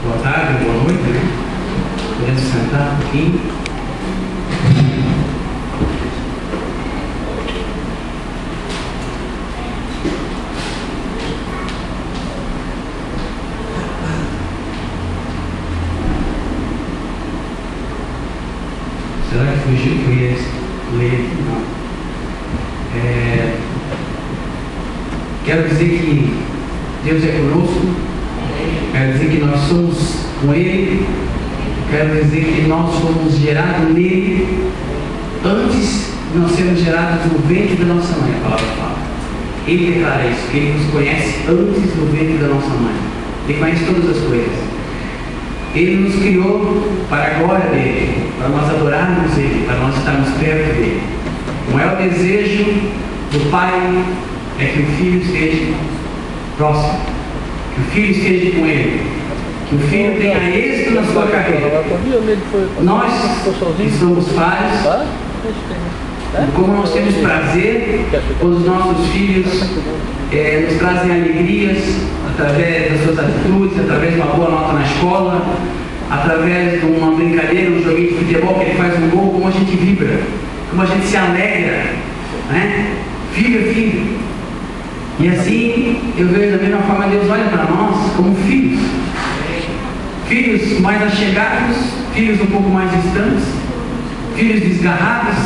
Boa tarde, boa noite, né? Podemos sentar um pouquinho. Será que fugiu que eu ia ler aqui? Não. Quero dizer que Deus é conosco. Quero dizer que nós somos com Ele. Quero dizer que nós fomos gerados nele antes de nós sermos gerados no ventre da nossa mãe. A palavra fala. Ele declara isso, que Ele nos conhece antes do ventre da nossa mãe. Ele conhece todas as coisas. Ele nos criou para a glória dele, para nós adorarmos Ele, para nós estarmos perto dele. O maior desejo do Pai é que o Filho esteja próximo, que o Filho esteja com Ele, que o Filho tenha êxito na sua carreira. Nós que somos pais, como nós temos prazer quando os nossos filhos nos trazem alegrias através das suas atitudes, através de uma boa nota na escola, através de uma brincadeira, um joguinho de futebol que ele faz um gol, como a gente vibra, como a gente se alegra, né? Filho é filho. E assim eu vejo da mesma forma Deus olha para nós como filhos. Filhos mais achegados, filhos um pouco mais distantes, filhos desgarrados,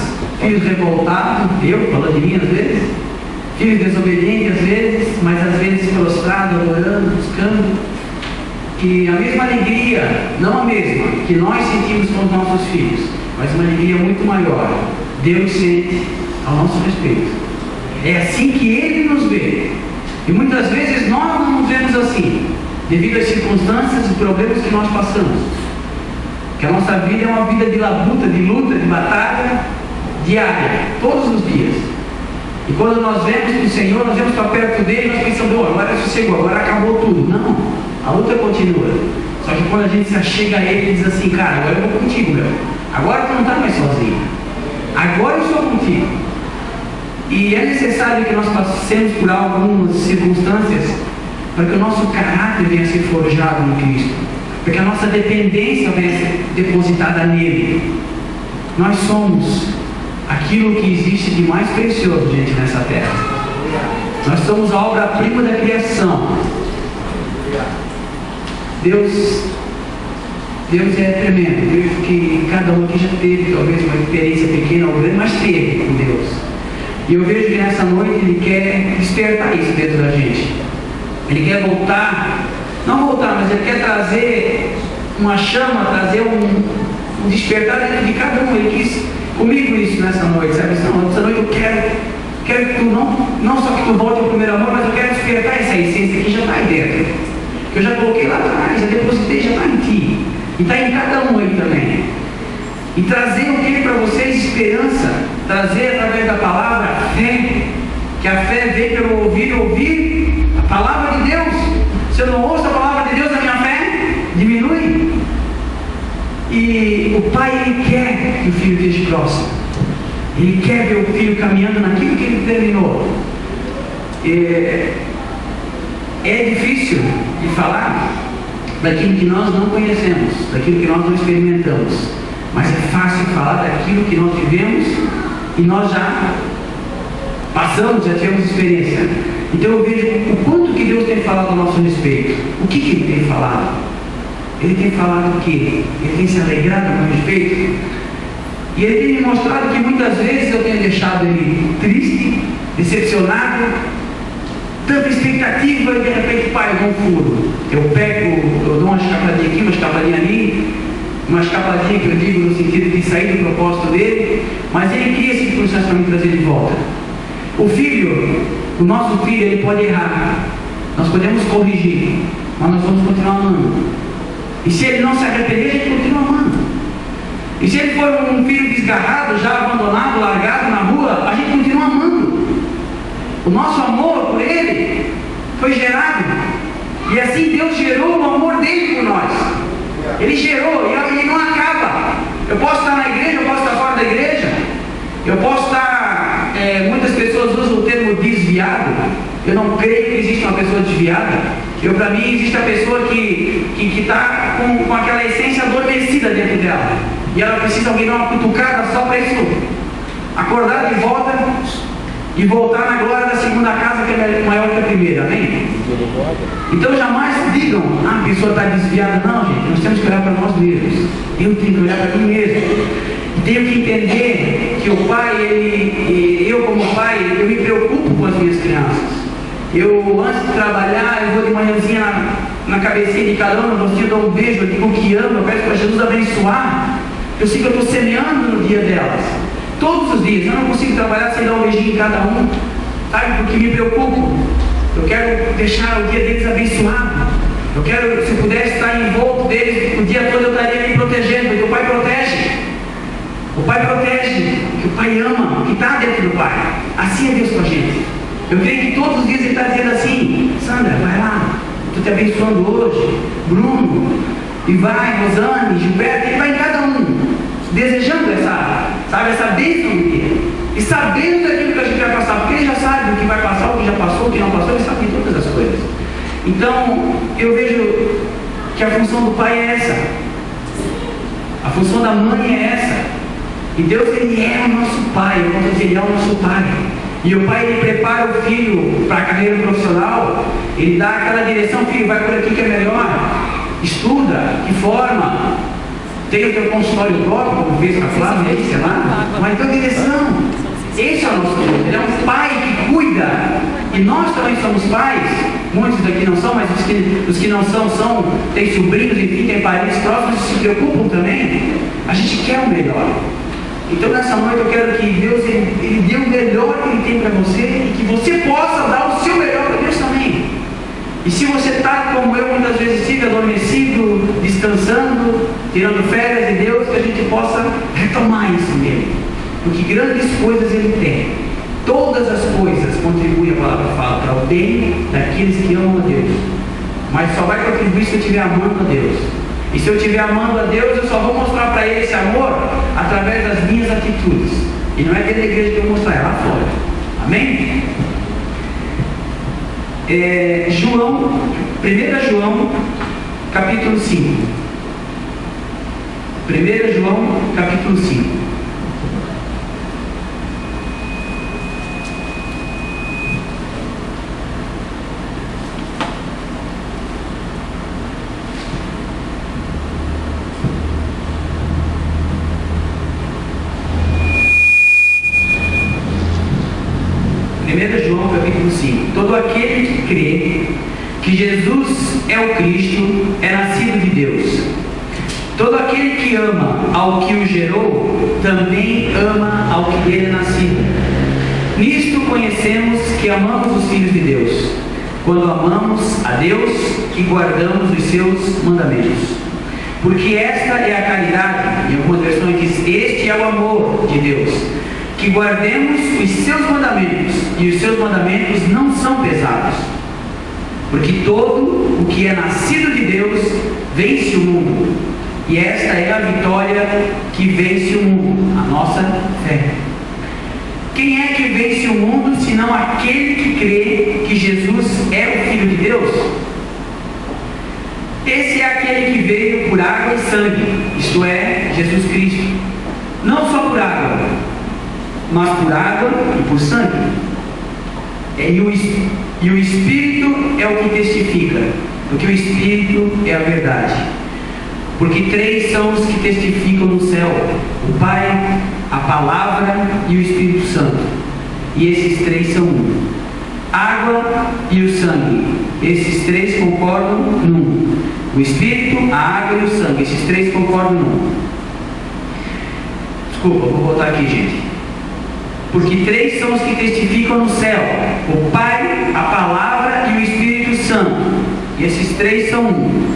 filhos revoltados, eu falando de mim às vezes, filhos desobedientes às vezes, mas às vezes prostrados, adorando, buscando. E a mesma alegria, não a mesma, que nós sentimos com os nossos filhos, mas uma alegria muito maior, Deus sente ao nosso respeito. É assim que Ele nos vê. E muitas vezes nós não nos vemos assim, devido às circunstâncias e problemas que nós passamos. Que a nossa vida é uma vida de labuta, de luta, de batalha diária, todos os dias. E quando nós vemos o Senhor, nós vemos para perto dele, nós pensamos, agora sossegou, agora acabou tudo. Não, a luta continua. Só que quando a gente se achega a Ele e diz assim, cara, agora eu vou contigo, meu. Agora tu não está mais sozinho. Agora eu estou contigo. E é necessário que nós passemos por algumas circunstâncias para que o nosso caráter venha a ser forjado no Cristo, para que a nossa dependência venha a ser depositada nele. Nós somos aquilo que existe de mais precioso, gente, nessa terra. Nós somos a obra-prima da criação. Deus é tremendo. Eu vejo que cada um aqui já teve talvez uma experiência pequena ou grande, mas teve com Deus. E eu vejo que nessa noite Ele quer despertar isso dentro da gente. Ele quer voltar, não voltar, mas Ele quer trazer uma chama, trazer um despertar dentro de cada um. Ele quis comigo isso nessa noite, sabe? Essa noite eu quero que tu não só que tu volte ao primeiro amor, mas eu quero despertar essa essência que já está aí dentro. Que eu já coloquei lá atrás, já depositei, já está em ti. E está em cada um aí também. E trazer o que para vocês? Esperança. Trazer através da palavra fé. Que a fé vem pelo ouvir a palavra de Deus. Se eu não ouço a palavra de Deus, a minha fé diminui. E o Pai, Ele quer que o Filho esteja próximo. Ele quer ver o Filho caminhando naquilo que Ele determinou. É difícil de falar daquilo que nós não conhecemos, daquilo que nós não experimentamos, mas é fácil falar daquilo que nós vivemos e nós já passamos, já tivemos experiência. Então eu vejo o quanto que Deus tem falado a nosso respeito. O que Ele tem falado? Ele tem falado o quê? Ele tem se alegrado a meu respeito. E Ele tem me mostrado que muitas vezes eu tenho deixado Ele triste, decepcionado, tanta expectativa e de repente, pai, eu não furo. Eu dou uma escapadinha aqui, uma escapadinha ali, uma escapadinha que eu digo no sentido de sair do propósito dele, mas Ele cria circunstâncias para me trazer de volta. O nosso filho, ele pode errar, nós podemos corrigir, mas nós vamos continuar amando. E se ele não se arrepender, a gente continua amando. E se ele for um filho desgarrado, já abandonado, largado na rua, a gente continua amando. O nosso amor por Ele foi gerado. E assim Deus gerou o amor dele por nós. Ele gerou e ele não acaba. Eu posso estar na igreja, eu posso estar fora da igreja. Eu posso estar, muitas pessoas usam o termo desviado. Eu não creio que existe uma pessoa desviada. Para mim, existe a pessoa que está com aquela essência adormecida dentro dela. E ela precisa alguém dar uma cutucada só para isso acordar de volta e voltar na glória da segunda casa, que é maior que a primeira. Amém? Então jamais digam, a pessoa está desviada. Não, gente, nós temos que olhar para nós mesmos. Eu tenho que olhar para mim mesmo. E tenho que entender que o pai, eu como pai, eu me preocupo com as minhas crianças. Eu, antes de trabalhar, eu vou de manhãzinha na cabecinha de cada um, eu dou um beijo, eu digo que amo, eu peço para Jesus abençoar. Eu sei que eu estou semeando no dia delas. Todos os dias. Eu não consigo trabalhar sem dar um beijinho em cada um, sabe? Porque me preocupo. Eu quero deixar o dia deles abençoado. Eu quero, se eu pudesse estar envolto deles o dia todo, eu estaria me protegendo, porque o pai protege. O pai protege, que o pai ama, o que está dentro do pai. Assim é Deus com a gente. Eu creio que todos os dias ele está dizendo assim: Sandra, vai lá, estou te abençoando hoje. Bruno, e vai, Rosane, Gilberto, ele vai em cada um, desejando essa bênção do dia. E sabendo daquilo que a gente vai passar, porque ele já sabe o que vai passar, o que já passou, o que não passou, ele sabe de todas as coisas. Então, eu vejo que a função do pai é essa. A função da mãe é essa. E Deus, ele é o nosso pai, ele é o nosso pai. E o pai, ele prepara o filho para a carreira profissional, ele dá aquela direção: filho, vai por aqui que é melhor, estuda, que forma, tem o teu consultório próprio, como fez com a Flávia, sei lá, mas dá direção. Esse é o nosso Deus, ele é um pai que cuida. E nós também somos pais, muitos daqui não são, mas os que não são, tem sobrinhos, enfim, tem parentes próximos que se preocupam também. A gente quer o melhor. Então nessa noite eu quero que Deus ele dê o melhor que Ele tem para você e que você possa dar o seu melhor para Deus também. E se você está como eu muitas vezes estive, adormecido, descansando, tirando férias de Deus, que a gente possa retomar isso nele. Porque grandes coisas Ele tem. Todas as coisas contribuem, a palavra fala, para o bem daqueles que amam a Deus. Mas só vai contribuir se eu estiver amando a Deus. E se eu estiver amando a Deus, eu só vou mostrar para Ele esse amor através das minhas atitudes. E não é dentro da igreja que eu vou mostrar, é lá fora. Amém? 1 João, capítulo 5. 1 João, capítulo 5. Todo aquele que crê que Jesus é o Cristo é nascido de Deus. Todo aquele que ama ao que o gerou também ama ao que dele é nascido. Nisto conhecemos que amamos os filhos de Deus, quando amamos a Deus e guardamos os seus mandamentos. Porque esta é a caridade, em algumas versões diz: este é o amor de Deus, que guardemos os seus mandamentos, e os seus mandamentos não são pesados. Porque todo o que é nascido de Deus vence o mundo, e esta é a vitória que vence o mundo, a nossa fé. Quem é que vence o mundo, senão aquele que crê que Jesus é o Filho de Deus? Esse é aquele que veio por água e sangue, isto é, Jesus Cristo. Não só por água, mas por água e por sangue. E o Espírito é o que testifica, porque o Espírito é a verdade. Porque três são os que testificam no céu: o Pai, a Palavra e o Espírito Santo. E esses três são um. Água e o sangue, esses três concordam num. O Espírito, a água e o sangue, esses três concordam num. Desculpa, vou voltar aqui, gente. Porque três são os que testificam no céu: o Pai, a Palavra e o Espírito Santo. E esses três são um.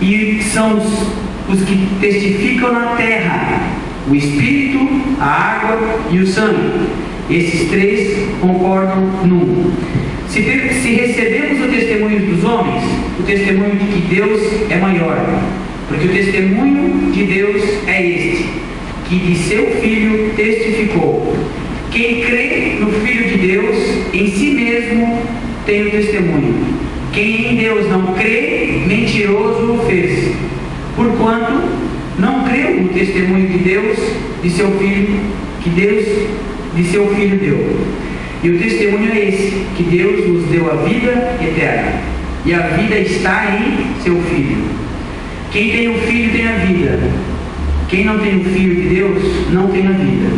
E são os que testificam na terra: o Espírito, a água e o sangue. Esses três concordam num. Se recebemos o testemunho dos homens, o testemunho de que Deus é maior. Porque o testemunho de Deus é este, que de seu Filho testificou. Quem crê no Filho de Deus, em si mesmo tem o testemunho. Quem em Deus não crê, mentiroso o fez, porquanto não creu no testemunho de Deus, de seu Filho, que Deus de seu Filho deu. E o testemunho é esse, que Deus nos deu a vida eterna, e a vida está em seu Filho. Quem tem o Filho tem a vida. Quem não tem o Filho de Deus não tem a vida.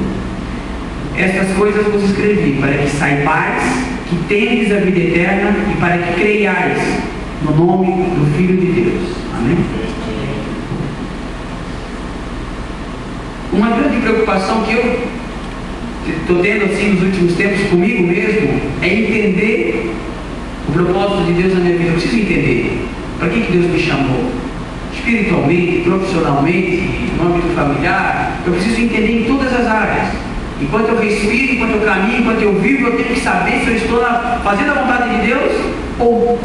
Estas coisas vos escrevi, para que saibais que tendes a vida eterna, e para que creiais no nome do Filho de Deus. Amém? Uma grande preocupação que eu estou tendo assim nos últimos tempos comigo mesmo é entender o propósito de Deus na minha vida. Eu preciso entender para que Deus me chamou, espiritualmente, profissionalmente, no âmbito familiar. Eu preciso entender em todas as áreas. Enquanto eu respiro, enquanto eu caminho, enquanto eu vivo, eu tenho que saber se eu estou fazendo a vontade de Deus ou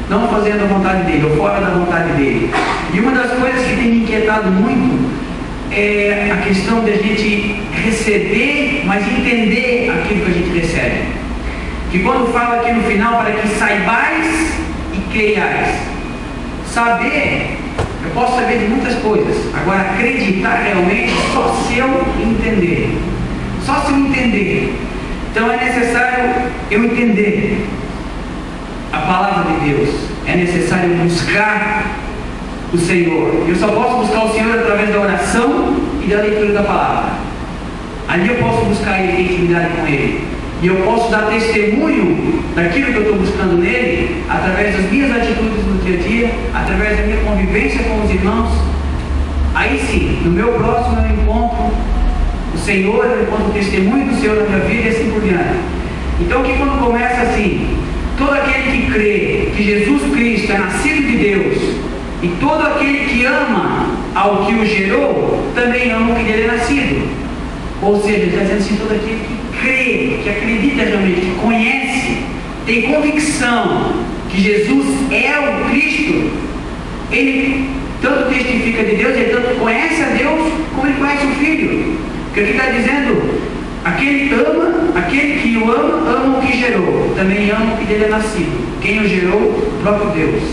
não fazendo a vontade dele, ou fora da vontade dele. E uma das coisas que tem me inquietado muito é a questão de a gente receber, mas entender aquilo que a gente recebe. Que quando fala aqui no final, para que saibais e creiais. Saber, eu posso saber de muitas coisas. Agora, acreditar realmente só se eu entender. Só se eu entender. Então é necessário eu entender a palavra de Deus. É necessário buscar o Senhor. Eu só posso buscar o Senhor através da oração e da leitura da palavra. Ali eu posso buscar Ele, ter intimidade com Ele. E eu posso dar testemunho daquilo que eu estou buscando nele, através das minhas atitudes no dia a dia, através da minha convivência com os irmãos. Aí sim, no meu próximo eu encontro o Senhor, eu encontro o testemunho do Senhor na minha vida e assim por diante. Então que quando começa assim, todo aquele que crê que Jesus Cristo é nascido de Deus, e todo aquele que ama ao que o gerou, também ama o que dele é nascido. Ou seja, ele está dizendo assim, todo aquele que crê, que acredita realmente, que conhece, tem convicção que Jesus é o Cristo, ele tanto testifica de Deus, ele tanto conhece a Deus, como ele conhece o Filho. Porque aqui está dizendo, aquele que o ama o que gerou, também ama o que dele é nascido. Quem o gerou? O próprio Deus.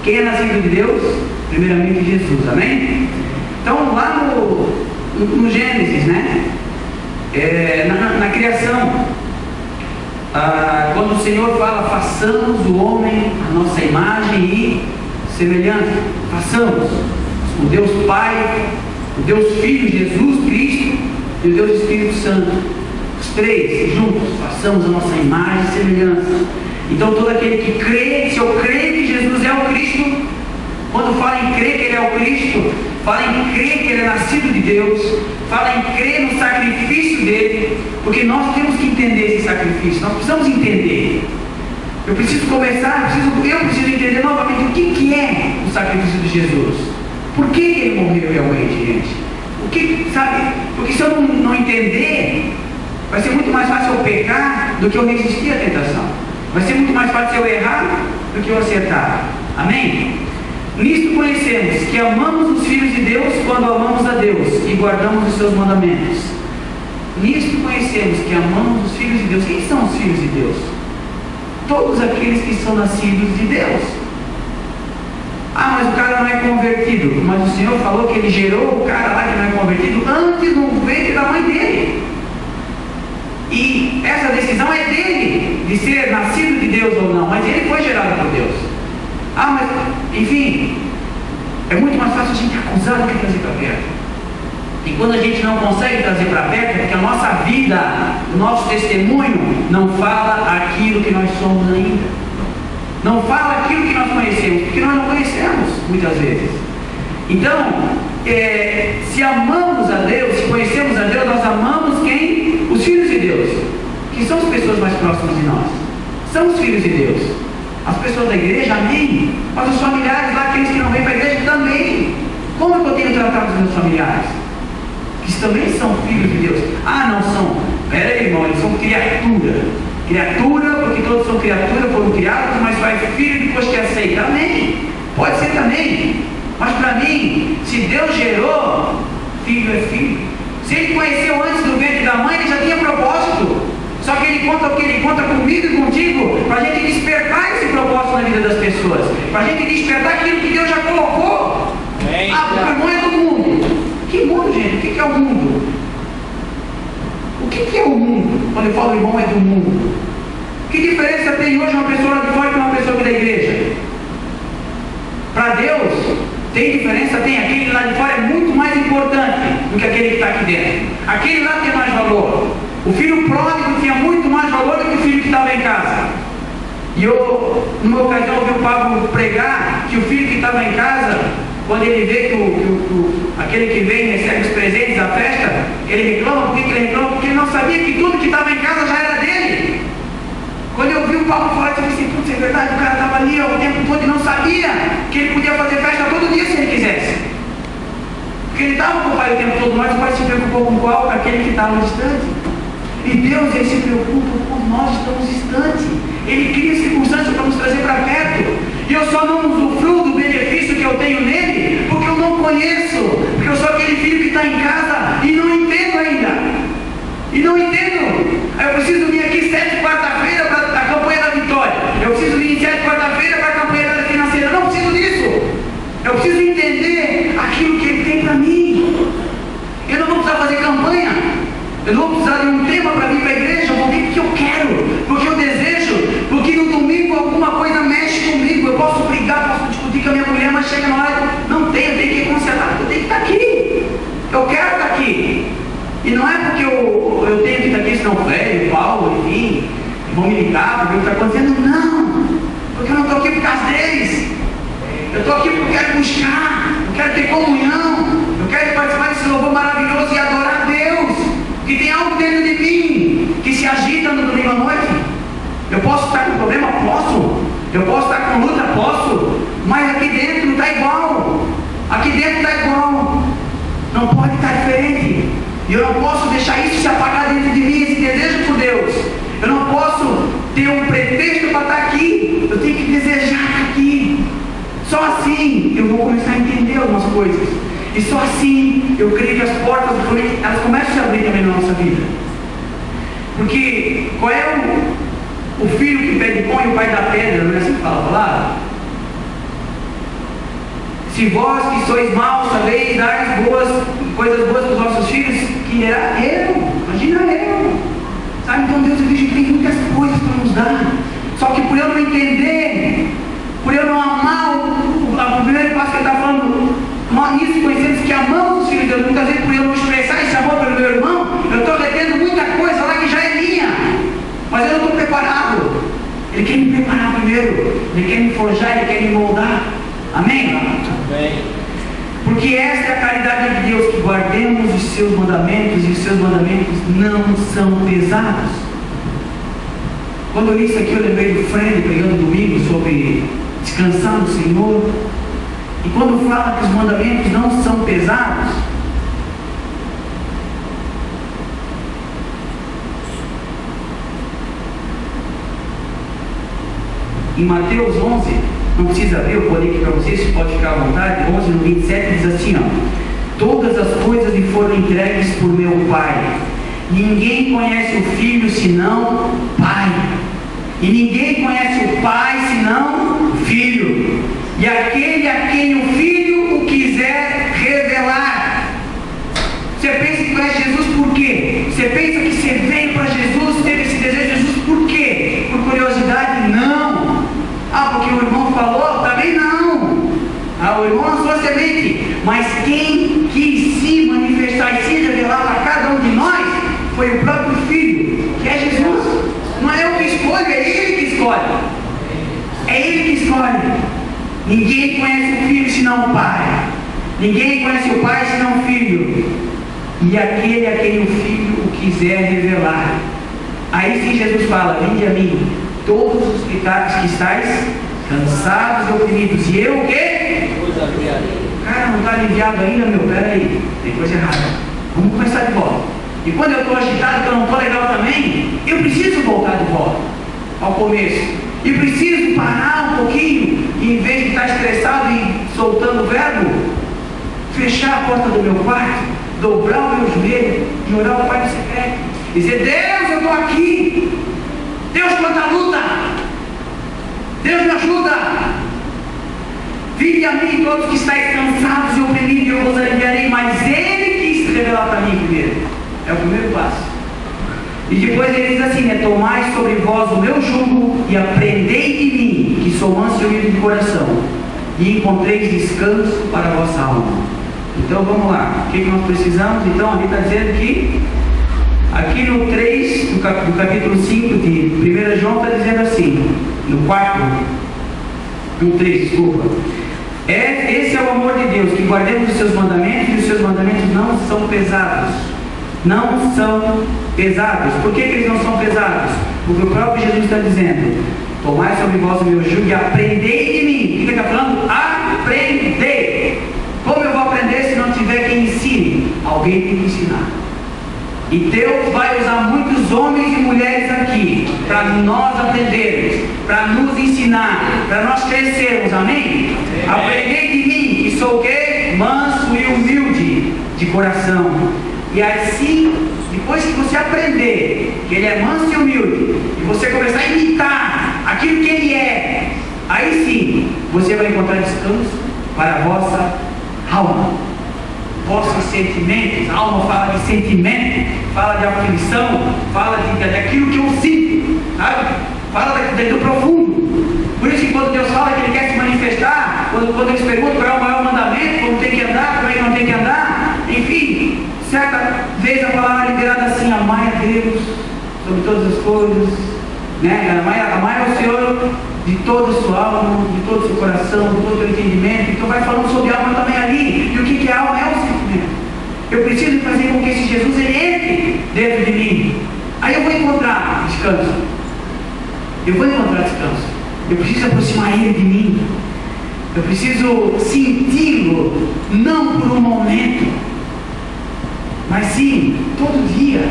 Quem é nascido de Deus? Primeiramente Jesus, amém? Então lá no Gênesis, né? Na criação, quando o Senhor fala, façamos o homem a nossa imagem e semelhança, façamos o Deus Pai, o Deus Filho, Jesus Cristo e o Deus Espírito Santo, os três juntos, façamos a nossa imagem e semelhança. Então todo aquele que crê, se eu creio que Jesus é o Cristo, quando fala em crer que Ele é o Cristo, fala em crer que Ele é nascido de Deus, fala em crer no sacrifício dele, porque nós temos que entender esse sacrifício, nós precisamos entender. Eu preciso começar, eu preciso entender novamente o que é o sacrifício de Jesus. Por que Ele morreu realmente, gente? Porque se eu não entender, vai ser muito mais fácil eu pecar do que eu resistir à tentação. Vai ser muito mais fácil eu errar do que eu acertar. Amém? Nisto conhecemos que amamos os filhos de Deus quando amamos a Deus e guardamos os seus mandamentos. Nisto conhecemos que amamos os filhos de Deus. Quem são os filhos de Deus? Todos aqueles que são nascidos de Deus. Mas o cara não é convertido. Mas o Senhor falou que Ele gerou o cara lá que não é convertido antes no ventre da mãe dele. E essa decisão é dele, de ser nascido de Deus ou não. Mas ele foi gerado por Deus. Mas, enfim, é muito mais fácil a gente acusar do que trazer para perto. E quando a gente não consegue trazer para perto, é porque a nossa vida, o nosso testemunho, não fala aquilo que nós somos ainda. Não fala aquilo que nós conhecemos, porque nós não conhecemos, muitas vezes. Então, se amamos a Deus, se conhecemos a Deus, nós amamos quem? Os filhos de Deus, que são as pessoas mais próximas de nós. São os filhos de Deus. As pessoas da igreja, amém. Mas os familiares lá, aqueles que não vêm para a igreja, também. Como é que eu tenho tratado os meus familiares? Que também são filhos de Deus. Não são. Pera aí, irmão, eles são criatura. Criatura, porque todos são criatura, foram criados, mas vai filho depois que aceita. Amém. Pode ser também. Mas para mim, se Deus gerou, filho é filho. Se Ele conheceu antes do ventre da mãe, Ele já tinha propósito. Só que Ele Ele conta o que? Ele conta comigo e contigo, para a gente despertar esse propósito na vida das pessoas, para a gente despertar aquilo que Deus já colocou. Porque o irmão é do mundo. Que mundo, gente? O que é o mundo? O que é o mundo? Quando eu falo irmão é do mundo. Que diferença tem hoje uma pessoa lá de fora e uma pessoa aqui da igreja? Para Deus, tem diferença? Tem. Aquele lá de fora é muito mais importante do que aquele que está aqui dentro. Aquele lá tem mais valor. O filho pródigo tinha muito mais valor do que o filho que estava em casa. E eu, numa ocasião, ouvi o Pablo pregar que o filho que estava em casa, quando ele vê que aquele que vem e recebe os presentes da festa, ele reclama. Por que ele reclama? Porque ele não sabia que tudo que estava em casa já era dele. Quando eu vi o Paulo falar, eu disse assim, putz, é verdade, o cara estava ali o tempo todo e não sabia que ele podia fazer festa todo dia se ele quisesse. Porque ele estava com o pai o tempo todo, mas o pai se preocupou com qual? Com aquele que estava distante. E Deus, ele se preocupa quando nós estamos distantes. Ele cria circunstâncias para nos trazer para perto. E eu só não usufruo do benefício que eu tenho nele, porque eu não conheço. Porque eu sou aquele filho que está em casa e não entendo ainda. E não entendo. Eu preciso vir aqui 7 quarta-feira para a campanha da vitória. Eu preciso vir 7 quarta-feira para a campanha da financeira. Eu não preciso disso. Eu preciso entender aquilo que ele tem para mim. Eu não vou precisar fazer campanha. Eu não vou precisar de um tema para vir para a igreja. Eu vou vir porque eu quero, porque eu desejo, porque no domingo alguma coisa mexe comigo. Eu posso brigar, posso discutir com a minha mulher, mas chega na hora, não tenho, eu tenho que consertar, eu tenho que estar aqui. Eu quero estar aqui. E não é porque eu tenho que estar aqui, senão o Velho, o Paulo, enfim, vão me ligar, porque eu estou acontecendo. Não, porque eu não estou aqui por causa deles. Eu estou aqui porque eu quero buscar, eu quero ter comunhão, eu quero participar desse louvor maravilhoso e adorar a Deus. Que tem algo dentro de mim que se agita no domingo à noite. Eu posso estar com problema? Posso. Eu posso estar com luta? Posso. Mas aqui dentro está igual. Aqui dentro está igual. Não pode estar diferente. E eu não posso deixar isso se apagar dentro de mim, esse desejo por Deus. Eu não posso ter um pretexto para estar aqui. Eu tenho que desejar estar aqui. Só assim eu vou começar a entender algumas coisas. E só assim eu creio que as portas elas começam a se abrir também na nossa vida. Porque qual é o filho que pede pão e o pai dá pedra? Não é assim que fala a palavra? Se vós que sois maus sabeis dar coisas boas para os vossos filhos, que era eu, imagina eu. Sabe, então Deus exige que tem muitas coisas para nos dar. Só que por eu não entender, por eu não amar o primeiro passo que ele está falando, nisso conhecemos que amamos os filhos de Deus. Muitas vezes por eu não expressar esse amor pelo meu irmão, eu estou retendo muita coisa lá que já é minha, mas eu não estou preparado. Ele quer me preparar primeiro, ele quer me forjar, ele quer me moldar. Amém? Amém. Porque esta é a caridade de Deus, que guardemos os seus mandamentos, e os seus mandamentos não são pesados. Quando eu li isso aqui, eu lembrei do Fred pregando domingo sobre descansar no Senhor. E quando fala que os mandamentos não são pesados, em Mateus 11, não precisa abrir, eu vou ler aqui para vocês, pode ficar à vontade, 11 no 27 diz assim, todas as coisas lhe foram entregues por meu Pai. Ninguém conhece o Filho senão o Pai. E ninguém conhece o Pai senão o Filho. E aquele a quem o Filho o quiser revelar. Você pensa que conhece Jesus por quê? Você pensa que você veio para Jesus, teve esse desejo de Jesus por quê? Por curiosidade? Não. Porque o irmão falou? Também não. O irmão lançou a semente. Mas quem quis se manifestar e se revelar para cada um de nós foi o próprio Filho, que é Jesus. Não é eu que escolho, é Ele que escolhe. É Ele que escolhe. Ninguém conhece o Filho senão o Pai. Ninguém conhece o Pai senão o Filho. E aquele a quem o Filho o quiser revelar. Aí sim Jesus fala, vinde a mim, todos os que estáis cansados e oprimidos. E eu o quê? Cara, não está aliviado ainda, meu? Pera aí, tem coisa errada. Vamos começar de volta. E quando eu estou agitado, que eu não estou legal também, eu preciso voltar de volta ao começo. E preciso parar um pouquinho, e em vez de estar estressado e soltando o verbo, fechar a porta do meu quarto, dobrar o meu joelho e orar ao Pai no secreto. Dizer, Deus, eu estou aqui. Deus, quanta luta! Deus, me ajuda! Vinde a mim todos que estáis cansados e oprimidos, e eu vos aliviarei. Mas Ele quis se revelar para mim primeiro. É o primeiro passo. E depois ele diz assim, né? Tomai sobre vós o meu jugo e aprendei de mim, que sou manso e humilde de coração, e encontreis descanso para a vossa alma. Então vamos lá, o que nós precisamos? Então ali está dizendo que aqui no 3 do capítulo 5 de 1 João está dizendo assim, no 4 no 3, desculpa, esse é o amor de Deus, que guardemos os seus mandamentos, e os seus mandamentos não são pesados. Não são pesados. Por que eles não são pesados? Porque o próprio Jesus está dizendo, tomai sobre vós o meu jugo e aprendei de mim. O que ele está falando? Aprendei. Como eu vou aprender se não tiver quem ensine? Alguém tem que ensinar. E Deus vai usar muitos homens e mulheres aqui para nós aprendermos, para nos ensinar, para nós crescermos, amém? Aprendei de mim, que sou o quê? Manso e humilde de coração. E assim, depois que você aprender que Ele é manso e humilde, e você começar a imitar aquilo que Ele é, aí sim, você vai encontrar descanso para a vossa alma. Vossos sentimentos, a alma fala de sentimento, fala de aflição, fala daquilo que eu sinto, sabe? Fala do profundo. Por isso que quando Deus fala que Ele quer se manifestar, quando eles perguntam qual é o maior mandamento, como tem que andar, como é que não tem que andar, enfim, certa vez a palavra é liberada assim, amai a Deus sobre todas as coisas, né? Amai ao Senhor de toda a sua alma, de todo o seu coração, de todo o seu entendimento. Então vai falando sobre alma também ali. E o que é alma? É o sentimento. Eu preciso fazer com que esse Jesus ele entre dentro de mim. Aí eu vou encontrar descanso. Eu preciso aproximar Ele de mim. Eu preciso senti-lo, não por um momento, mas sim, todo dia.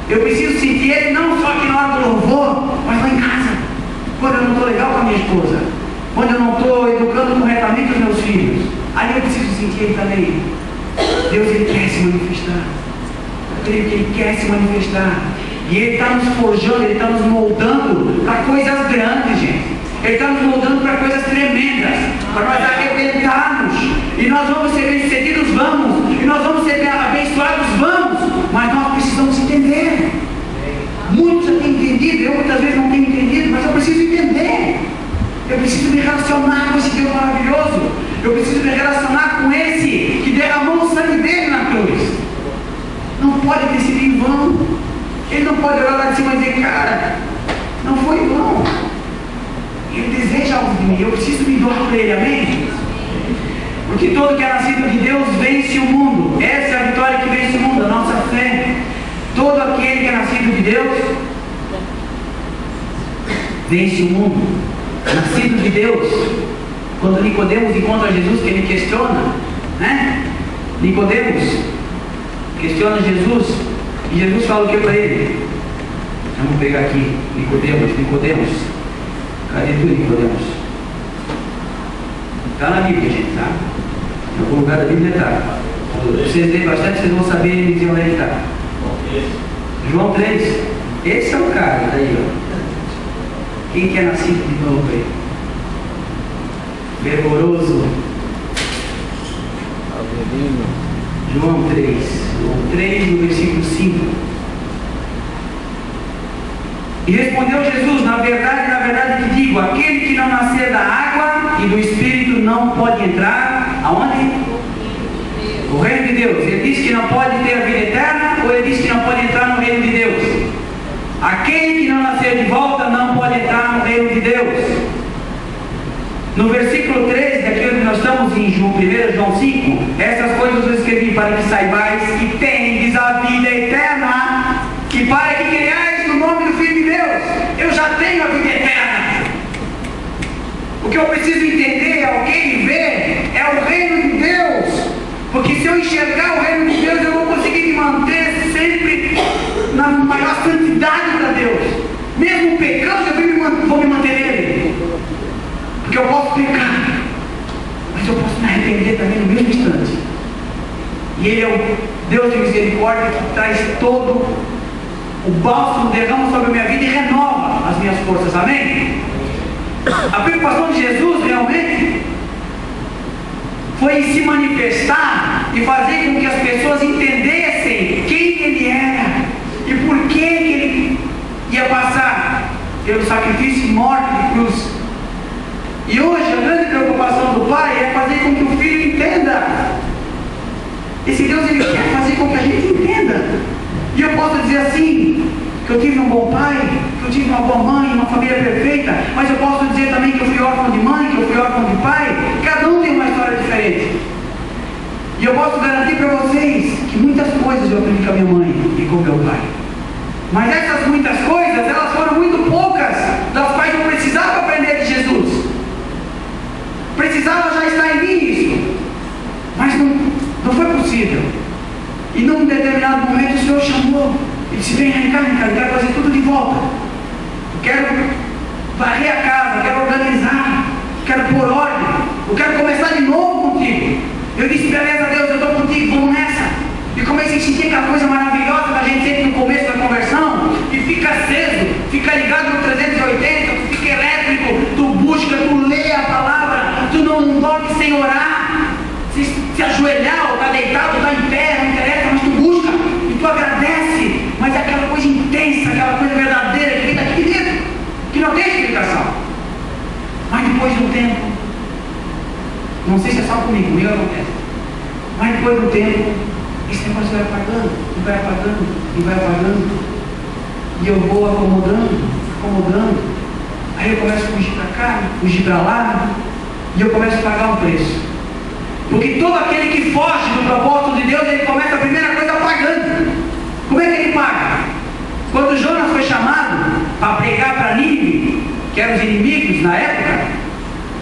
Eu preciso sentir Ele não só aqui na hora do louvor, mas lá em casa, quando eu não estou legal com a minha esposa, quando eu não estou educando corretamente os meus filhos. Aí eu preciso sentir Ele também. Deus, Ele quer se manifestar. Eu creio que Ele quer se manifestar. E Ele está nos forjando, Ele está nos moldando para coisas grandes, gente. Ele está nos moldando para coisas tremendas, para nós arrebentarmos, e nós vamos ser bem-sucedidos, vamos, e nós vamos ser abençoados, vamos, mas nós precisamos entender. Muitos já têm entendido, eu muitas vezes não tenho entendido, mas eu preciso entender. Eu preciso me relacionar com esse Deus maravilhoso. Eu preciso me relacionar com esse que derramou o sangue dele na cruz. Não pode ter sido em vão. Ele não pode olhar lá de cima e dizer, cara, não foi em vão. Ele deseja algo de mim, eu preciso me doar para Ele, amém? Porque todo que é nascido de Deus vence o mundo. Essa é a vitória que vence o mundo, a nossa fé. Todo aquele que é nascido de Deus vence o mundo. Nascido de Deus. Quando Nicodemos encontra Jesus, que ele questiona, né? Nicodemos questiona Jesus, e Jesus fala o que para ele? Vamos pegar aqui, Nicodemos. Cadê tu, Nicodemos? Está na Bíblia, gente, tá? Em algum lugar da Bíblia está. Vocês leem bastante, vocês vão saber me dizer onde ele está. João 3. Esse é o cara, tá aí, ó. Quem que é nascido de novo aí? Fervoroso. João 3. João 3, no versículo 5. E respondeu Jesus, na verdade te digo, aquele que não nascer da água e do Espírito não pode entrar, aonde? O reino de Deus. Ele disse que não pode ter a vida eterna, ou ele disse que não pode entrar no reino de Deus? Aquele que não nascer de volta não pode entrar no reino de Deus. No versículo 13, daqui onde nós estamos em 1 João 5, essas coisas eu escrevi para que saibais que tendes a vida eterna, e para que creiais no nome do Filho de Deus. Eu já tenho a vida eterna. O que eu preciso entender é o que ele vê, é o reino de Deus. Porque se eu enxergar o reino de Deus, eu vou conseguir me manter sempre na maior santidade para Deus. Mesmo pecando, eu vou me manter nele. Porque eu posso pecar, mas eu posso me arrepender também no mesmo instante. E Ele é o Deus de misericórdia que traz todo o bálsamo derrama sobre a minha vida e renova as minhas forças, amém? A preocupação de Jesus realmente foi em se manifestar e fazer com que as pessoas entendessem quem Ele era e por que Ele ia passar pelo sacrifício e morte de cruz. E hoje a grande preocupação do Pai é fazer com que o Filho entenda. Esse Deus, Ele quer fazer com que a gente entenda. E eu posso dizer assim, que eu tive um bom pai, que eu tive uma boa mãe, uma família perfeita, mas eu posso dizer também que eu fui órfão de mãe, que eu fui órfão de pai. Cada um tem uma história diferente. E eu posso garantir para vocês que muitas coisas eu aprendi com a minha mãe e com o meu pai. Mas essas muitas coisas, elas foram muito poucas, das quais eu precisava aprender de Jesus. Precisava já estar em mim isso. Mas não foi possível. E num determinado momento o Senhor chamou. Ele disse: vem, Ricardo, eu quero fazer tudo de volta. Eu quero varrer a casa, eu quero organizar, eu quero pôr ordem, eu quero começar de novo contigo. Eu disse: beleza, Deus, eu estou contigo, vamos nessa. E comecei a sentir aquela coisa maravilhosa da gente sempre no começo da conversão, e fica aceso, fica ligado no 380, tu fica elétrico, tu busca, tu lê a palavra, tu não dorme sem orar, se ajoelhar, ou está deitado, ou está em pé, não interessa, mas tu busca, e tu agradece, mas é aquela coisa intensa, aquela coisa verdadeira que vem daqui dentro, que não tem explicação. Mas depois de um tempo, não sei se é só comigo acontece, mas depois do tempo, esse negócio vai apagando, e vai apagando, e vai apagando, e eu vou acomodando, aí eu começo a fugir para cá, fugir para lá, e eu começo a pagar um preço. Porque todo aquele que foge do propósito de Deus, ele começa a primeira coisa pagando. Como é que ele paga? Quando Jonas foi chamado para pregar para Nínive, que eram os inimigos na época,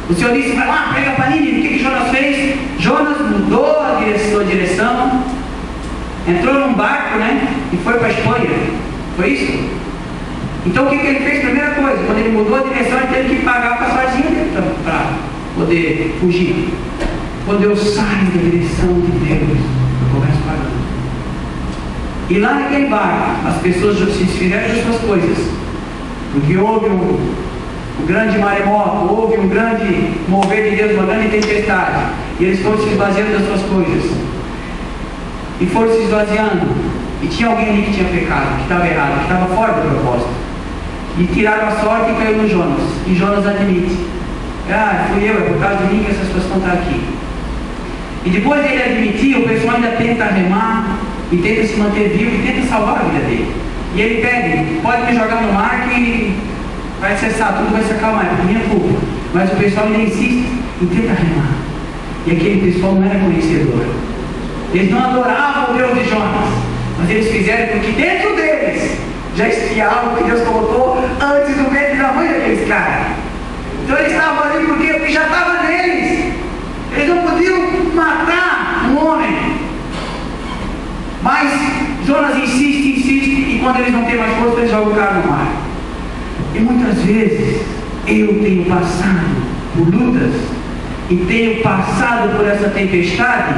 o Senhor disse: vai lá, prega para Nínive. O que Jonas fez? Jonas mudou a direção, entrou num barco, e foi para a Espanha. Foi isso? Então o que ele fez? Primeira coisa, quando ele mudou a direção, ele teve que pagar a passagem dele para poder fugir. Quando eu saio da direção de Deus, eu começo pagando. E lá naquele barco, as pessoas se desfizeram das suas coisas, porque houve um grande maremoto, houve um grande mover de Deus, uma grande tempestade, e eles foram se esvaziando das suas coisas, e foram se esvaziando, e tinha alguém ali que tinha pecado, que estava errado, que estava fora do propósito, e tiraram a sorte e caiu no Jonas, e Jonas admite: fui eu, é por causa de mim que essas pessoas estão aqui. E depois dele admitir, o pessoal ainda tenta remar, e tenta se manter vivo, e tenta salvar a vida dele. E ele pede: pode me jogar no mar que vai cessar, tudo vai se acalmar, é por minha culpa. Mas o pessoal ainda insiste e tenta remar. E aquele pessoal não era conhecedor. Eles não adoravam o Deus de Jonas, mas eles fizeram porque dentro deles já existia algo que Deus colocou antes do ventre da mãe daqueles caras. Então eles estavam ali porque já estava neles. Eles não podiam matar um homem. Mas Jonas insiste, e quando eles não têm mais força, eles jogam o cara no mar. E muitas vezes eu tenho passado por lutas e tenho passado por essa tempestade,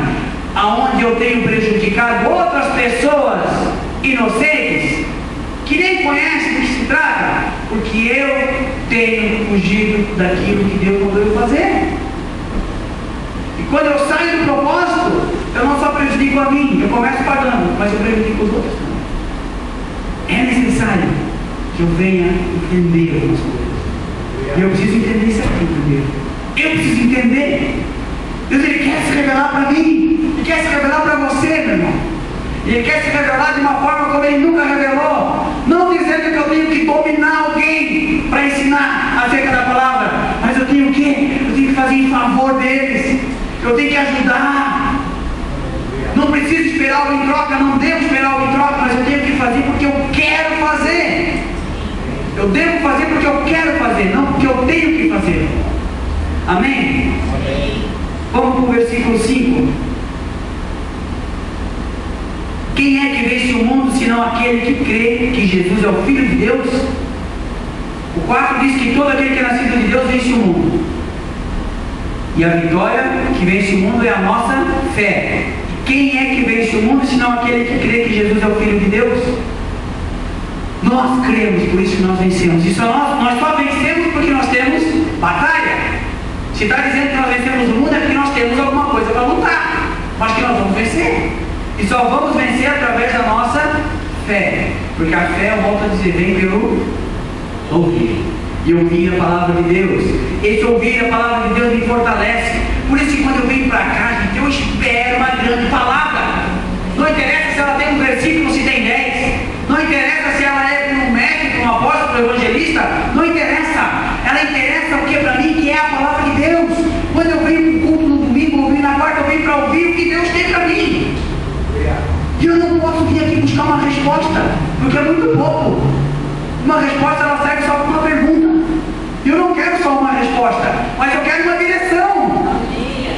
aonde eu tenho prejudicado outras pessoas inocentes que nem conhecem do que se trata, porque eu tenho fugido daquilo que Deus mandou eu fazer. E quando eu saio do propósito, eu não só prejudico a mim, eu começo pagando, mas eu prejudico os outros também. É necessário que eu venha entender algumas coisas. E eu preciso entender isso aqui primeiro. Eu preciso entender. Deus, Ele quer se revelar para mim. Ele quer se revelar para você, meu irmão. E Ele quer se revelar de uma forma como Ele nunca revelou. Não dizendo que eu tenho que dominar alguém para ensinar acerca da palavra. Mas eu tenho o quê? Eu tenho que fazer em favor deles. Eu tenho que ajudar. Não preciso esperar algo em troca. Não devo esperar algo em troca. Mas eu tenho que fazer porque eu quero fazer. Eu devo fazer porque eu quero fazer, não porque eu tenho que fazer. Amém? Amém. Vamos para o versículo 5. Quem é que vence o mundo, senão aquele que crê que Jesus é o Filho de Deus? O 4 diz que todo aquele que é nascido de Deus vence o mundo. E a vitória que vence o mundo é a nossa fé. Quem é que vence o mundo, senão aquele que crê que Jesus é o Filho de Deus? Nós cremos, por isso que nós vencemos. E nós só vencemos porque nós temos batalha. Se está dizendo que nós vencemos o mundo, é porque nós temos alguma coisa para lutar. Mas que nós vamos vencer. E só vamos vencer através da nossa fé. Porque a fé, eu volto a dizer, vem pelo ouvir. E ouvir a palavra de Deus. Esse ouvir a palavra de Deus me fortalece. Por isso que quando eu venho para cá, gente, eu espero uma grande palavra. Não interessa se ela tem um versículo, se tem 10. Não interessa se ela é um médico, um apóstolo, um evangelista. Não interessa. Ela interessa o que para mim, que é a palavra de Deus. Quando eu venho para o culto no domingo, ou venho na quarta, eu venho para ouvir o que Deus tem para mim. E eu não posso vir aqui buscar uma resposta, porque é muito pouco. Uma resposta, ela serve só para uma pergunta. Eu não quero só uma resposta, mas eu quero uma direção.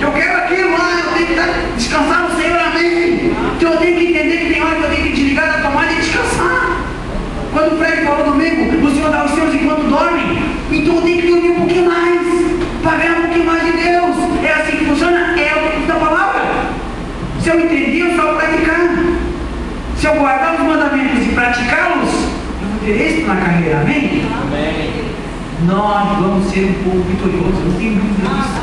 Eu quero aquilo lá, eu tenho que descansar no Senhor, amém. Então eu tenho que entender que tem hora que eu tenho que desligar da tomada e descansar. Quando o Fred falou domingo, o Senhor dá os seus enquanto dormem. Então eu tenho que dormir um pouquinho mais, para ganhar um pouquinho mais de Deus. É assim que funciona, é o que da palavra. Se eu entender, eu só vou praticar. Se eu guardar os mandamentos e praticá-los, eu vou ter êxito na carreira, amém? Amém. Nós vamos ser um povo vitorioso, não tem dúvida disso.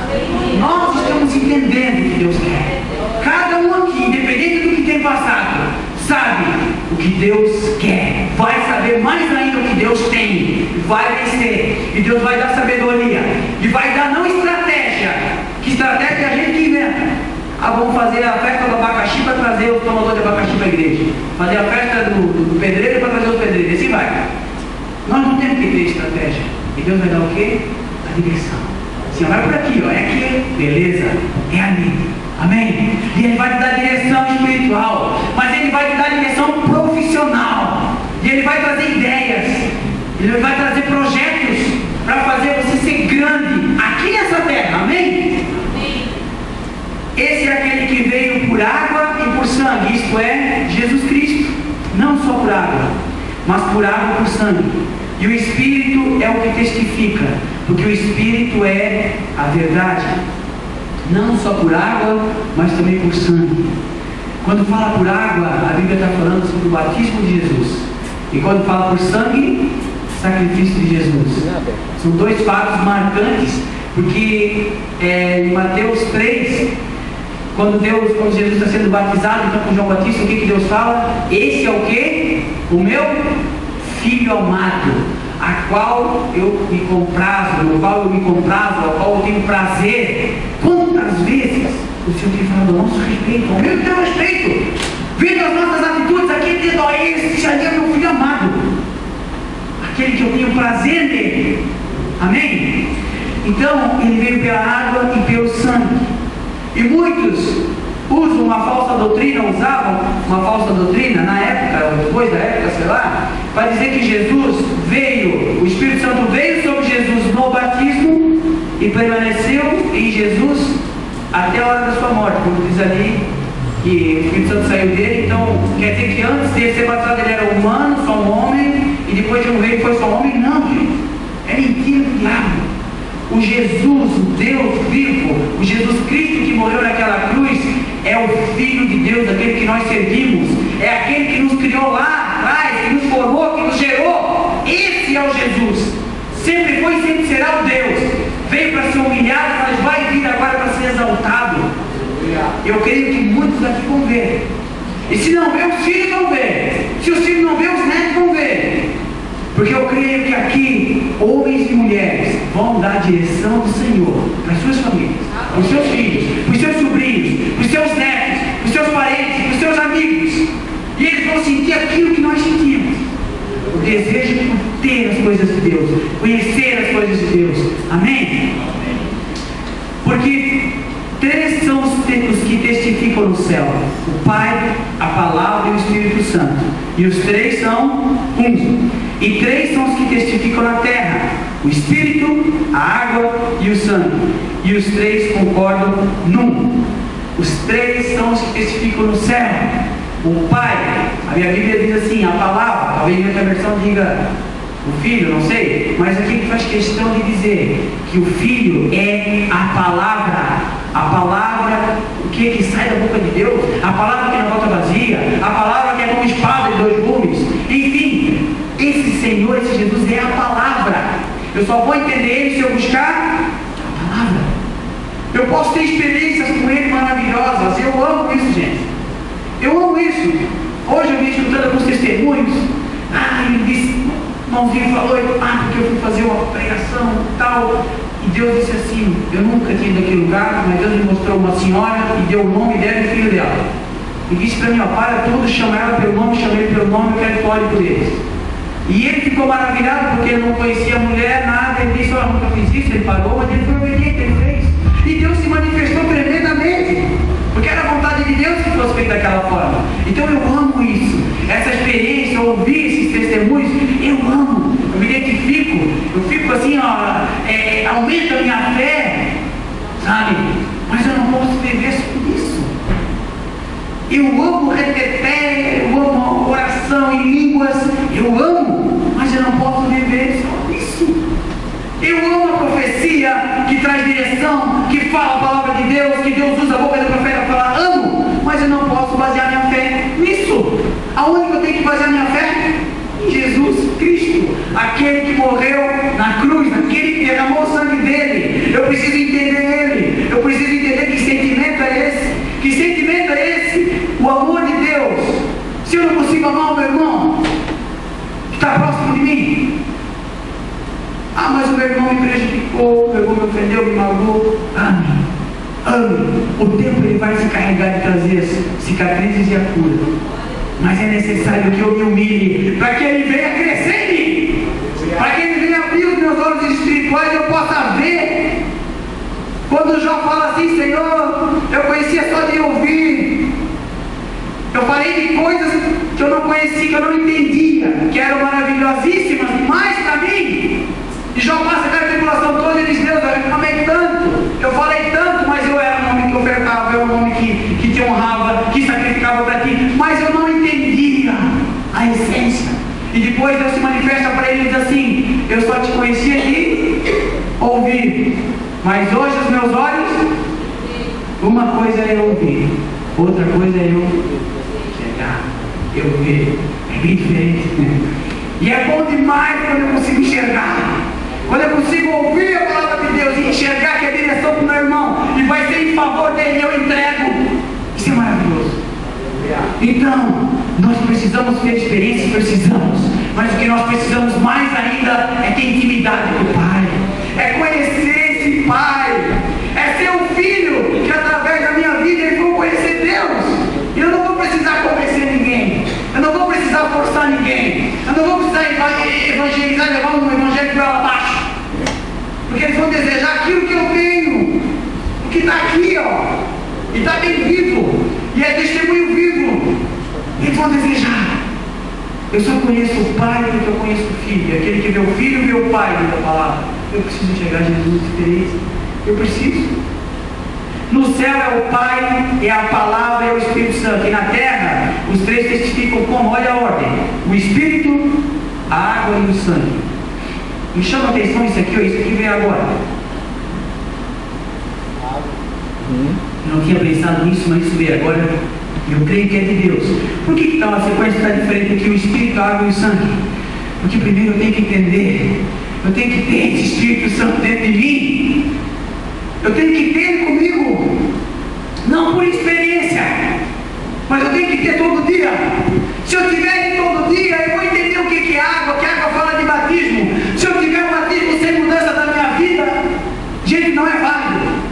Nós estamos entendendo o que Deus quer. Cada um aqui, independente do que tem passado, sabe o que Deus quer. Vai saber mais ainda o que Deus tem. Vai vencer. E Deus vai dar sabedoria. E vai dar não estratégia. Que estratégia a gente inventa? Vamos fazer a festa do abacaxi para trazer o tomador de abacaxi para a igreja. Fazer a festa do pedreiro para trazer os pedreiros. Assim vai. Nós não temos que ter estratégia. E Deus vai dar o quê? A direção. Assim, vai por aqui, ó. É aqui, beleza. É ali. Amém? E Ele vai te dar direção espiritual. Mas Ele vai te dar direção profissional. E Ele vai trazer ideias. Ele vai trazer projetos para fazer você ser grande aqui nessa terra. Amém? Esse é aquele que veio por água e por sangue, isto é, Jesus Cristo. Não só por água, mas por água e por sangue. E o Espírito é o que testifica, porque o Espírito é a verdade. Não só por água, mas também por sangue. Quando fala por água, a Bíblia está falando sobre o batismo de Jesus. E quando fala por sangue, sacrifício de Jesus. São dois fatos marcantes, porque em Mateus 3, quando Jesus está sendo batizado, então com João Batista, o que Deus fala? Esse é o que? O meu Filho amado, a qual eu me comprazo, no qual eu me comprazo, ao qual eu tenho prazer. Quantas vezes o Senhor tem falado ao nosso respeito, ao meu teu respeito, vendo as nossas atitudes aqui, dizendo, ó, esse ali é meu Filho amado, aquele que eu tenho prazer nele. Amém? Então, ele veio pela água e pelo sangue. E muitos usam uma falsa doutrina, usavam uma falsa doutrina na época, ou depois da época, sei lá, para dizer que Jesus veio, o Espírito Santo veio sobre Jesus no batismo e permaneceu em Jesus até a hora da sua morte, como diz ali, que o Espírito Santo saiu dele. Então, quer dizer que antes de ele ser batizado ele era humano, só um homem, e depois de morrer ele foi só homem? Não, gente, é mentira do diabo. O Jesus, o Deus vivo, o Jesus Cristo que morreu naquela cruz, é o Filho de Deus, aquele que nós servimos, é aquele que nos criou lá atrás, que nos formou, que nos gerou. Esse é o Jesus. Sempre foi e sempre será o Deus. Veio para ser humilhado, mas vai vir agora para ser exaltado. Eu creio que muitos aqui vão ver. E se não ver, os filhos vão ver. Se os filhos não ver, os netos vão ver. Porque eu creio que aqui, homens e mulheres vão dar a direção do Senhor para as suas famílias, para os seus filhos, para os seus sobrinhos, para os seus netos, para os seus parentes, para os seus amigos. E eles vão sentir aquilo que nós sentimos. O desejo de ter as coisas de Deus, conhecer as coisas de Deus. Amém? Porque três são os que testificam no céu: o Pai, a Palavra e o Espírito Santo. E os três são um. E três são os que testificam na terra: o Espírito, a água e o sangue. E os três concordam num. Os três são os que testificam no céu: o Pai, a minha Bíblia diz assim, a Palavra, talvez a outra versão diga o Filho, não sei, mas aqui que faz questão de dizer que o Filho é a palavra, o que sai da boca de Deus, a palavra que não volta vazia, a palavra que é como espada de dois gumes. Enfim, esse Senhor, esse Jesus é a palavra. Eu só vou entender Ele se eu buscar a palavra. Eu posso ter experiências com Ele maravilhosas. Eu amo isso, gente. Eu amo isso. Hoje eu vim escutando alguns testemunhos. Ele disse, irmãozinho falou, porque eu fui fazer uma pregação e tal. E Deus disse assim, eu nunca tinha ido naquele lugar, mas Deus me mostrou uma senhora e deu o nome dela e o filho dela. E disse para mim, para tudo, chama ela pelo nome, chama ele pelo nome, eu quero que ore por eles. E ele ficou maravilhado porque ele não conhecia a mulher, nada. Ele disse, nunca fiz isso, ele parou, mas ele foi obediente, ele fez. E Deus se manifestou tremendamente, porque era a vontade de Deus que fosse feito daquela forma. Então eu amo isso, essa experiência, ouvir esses testemunhos, eu amo, eu me identifico, eu fico assim, aumenta a minha fé, sabe? Mas eu não posso viver só isso. Eu amo reteté, eu amo oração em línguas, eu amo, mas eu não posso viver só isso. Eu amo a profecia que traz direção, que fala a palavra de Deus, que Deus usa a boca do profeta para falar, amo, mas eu não posso basear minha fé nisso. Aonde eu tenho que basear minha fé? Em Jesus Cristo, aquele que morreu na cruz, aquele que derramou o sangue dele. Eu preciso entender ele, eu preciso entender que sentimento é esse, que sentimento é esse, o amor de Deus. Se eu não consigo amar o meu irmão que está próximo de mim, mas o meu irmão me prejudicou, o meu irmão me ofendeu, me magoou. Ame. O tempo ele vai se carregar de trazer as cicatrizes e a cura. Mas é necessário que eu me humilhe para que ele venha crescer em mim, para que ele venha abrir os meus olhos espirituais e eu possa ver. Quando Jó fala assim, Senhor, eu conhecia só de ouvir, eu falei de coisas que eu não conhecia, que eu não entendia, que eram maravilhosíssimas demais para mim. E Jó passa aquela tribulação toda e diz, Deus, eu reclamei tanto, eu falei tanto, mas eu era um homem que ofertava, eu era um homem que te honrava, que sacrificava para ti, mas eu não entendia a essência. E depois Deus se manifesta para ele e diz assim, eu só te conhecia de ouvir, mas hoje os meus olhos, uma coisa é eu ouvir, outra coisa é eu enxergar, eu ver, é bem diferente, né? E é bom demais quando eu consigo enxergar, quando eu consigo ouvir a palavra de Deus e enxergar que é direção para o meu irmão e vai ser em favor dele, eu entrego. Isso é maravilhoso. Então, nós precisamos ter experiência, precisamos, mas o que nós precisamos mais ainda é ter intimidade com o Pai, é conhecer esse Pai, é ser um filho que através da minha vida eles vão conhecer Deus. E eu não vou precisar convencer ninguém, eu não vou precisar forçar ninguém, eu não vou precisar evangelizar, levar um evangelho para lá abaixo, porque eles vão desejar aquilo que eu tenho, o que está aqui, e está bem vivo, e é testemunho vivo. Eles vão desejar. Eu só conheço o Pai porque eu conheço o Filho, aquele que vê o Filho vê o Pai, diz a palavra. Eu preciso chegar a Jesus diferente, eu preciso. No céu é o Pai, é a palavra, é o Espírito Santo. E na terra, os três testificam como? Olha a ordem: o Espírito, a água e o sangue. Me chama a atenção isso aqui, isso aqui vem agora. Eu não tinha pensado nisso, mas isso veio agora. Eu creio que é de Deus. Por que está uma sequência está diferente aqui, o Espírito, a água e o sangue? Porque primeiro eu tenho que entender, eu tenho que ter esse Espírito Santo dentro de mim. Eu tenho que ter ele comigo, não por experiência, mas eu tenho que ter todo dia. Se eu tiver ele todo dia, eu vou entender o que é água, que a água fala de batismo. Se eu tiver um batismo sem mudança da minha vida, gente, não é válido.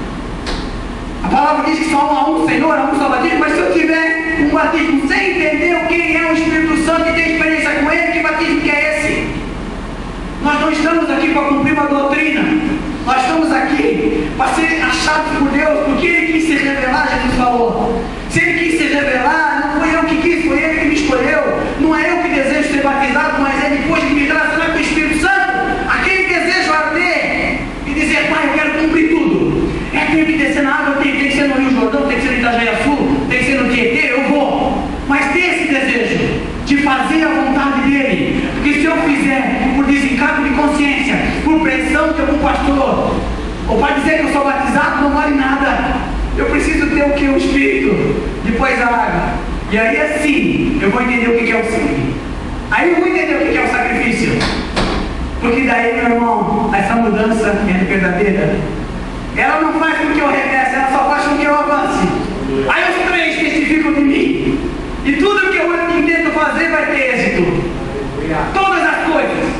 A palavra diz que só há um Senhor, há um só batismo, mas se eu tiver um batismo sem entender o que é o Espírito Santo e ter experiência com ele, que batismo que é esse? Nós não estamos aqui para cumprir uma doutrina, nós estamos aqui para ser achados por Deus, porque Ele quis se revelar. Jesus falou, se Ele quis se revelar, não foi eu que quis, foi Ele que me escolheu. Não é eu que desejo ser batizado, mas é depois de me relacionar com o Espírito Santo, aquele desejo arder e dizer, Pai, eu quero cumprir tudo. Tenho que descer na água, tem que ser no Rio Jordão, tem que ser no Itajaí-Sul, tem que ser no Tietê, eu vou. Mas tem esse desejo de fazer a vontade dEle, porque se eu fizer por desencargo de consciência, por pressão de algum pastor, ou para dizer que eu sou batizado, não vale nada. Eu preciso ter o que? O Espírito, depois a água. E aí assim, eu vou entender o que é o sangue. Aí eu vou entender o que é o sacrifício. Porque daí, meu irmão, essa mudança é verdadeira. Ela não faz com que eu regresse, ela só faz com que eu avance. Aí os três testificam de mim. E tudo que eu tento fazer vai ter êxito. Todas as coisas,